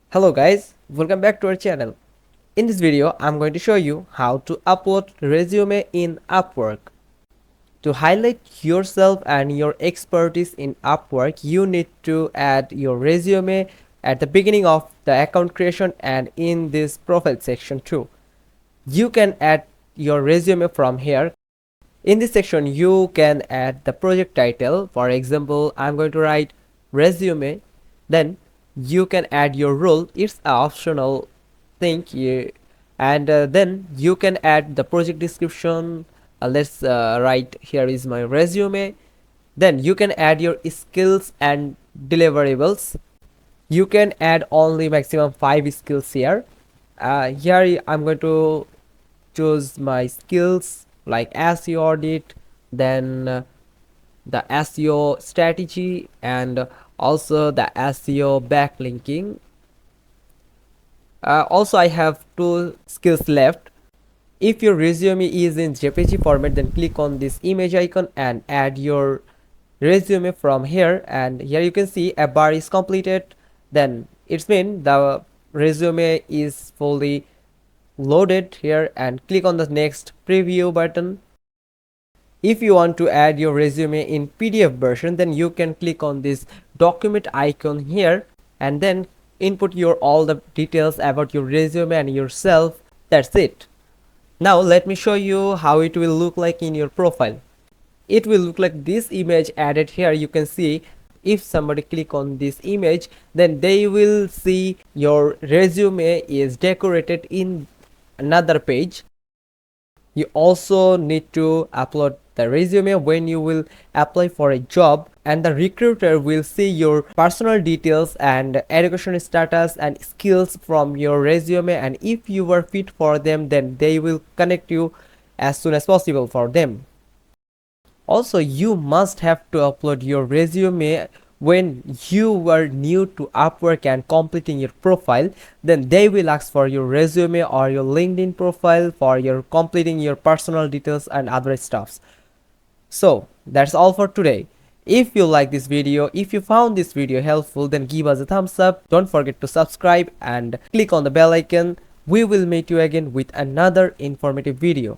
Hello guys, welcome back to our channel. In this video, I'm going to show you how to upload resume in Upwork. To highlight yourself and your expertise in Upwork, you need to add your resume at the beginning of the account creation and in this profile section too. You can add your resume from here. In this section, you can add the project title. For example, I'm going to write resume. Then you can add your role. It's an optional thing. And then you can add the project description. Let's write here is my resume. Then you can add your skills and deliverables. You can add only maximum 5 skills here. Here I'm going to choose my skills like SEO audit, then the SEO strategy, and also the SEO backlinking. Also, I have 2 skills left. If your resume is in JPG format, then click on this image icon and add your resume from here. And here you can see a bar is completed. Then it's mean the resume is fully loaded here, and click on the next preview button. If you want to add your resume in PDF version, then you can click on this document icon here and then input your all the details about your resume and yourself. That's it. Now let me show you how it will look like in your profile. It will look like this image added here. You can see if somebody click on this image, then they will see your resume is decorated in another page. You also need to upload the resume when you will apply for a job, and the recruiter will see your personal details and education status and skills from your resume, and if you were fit for them, then they will connect you as soon as possible for them. Also, you must have to upload your resume when you were new to Upwork and completing your profile. Then they will ask for your resume or your LinkedIn profile for your completing your personal details and other stuffs. So that's all for today. If you like this video, if you found this video helpful, then give us a thumbs up. Don't forget to subscribe and click on the bell icon. We will meet you again with another informative video.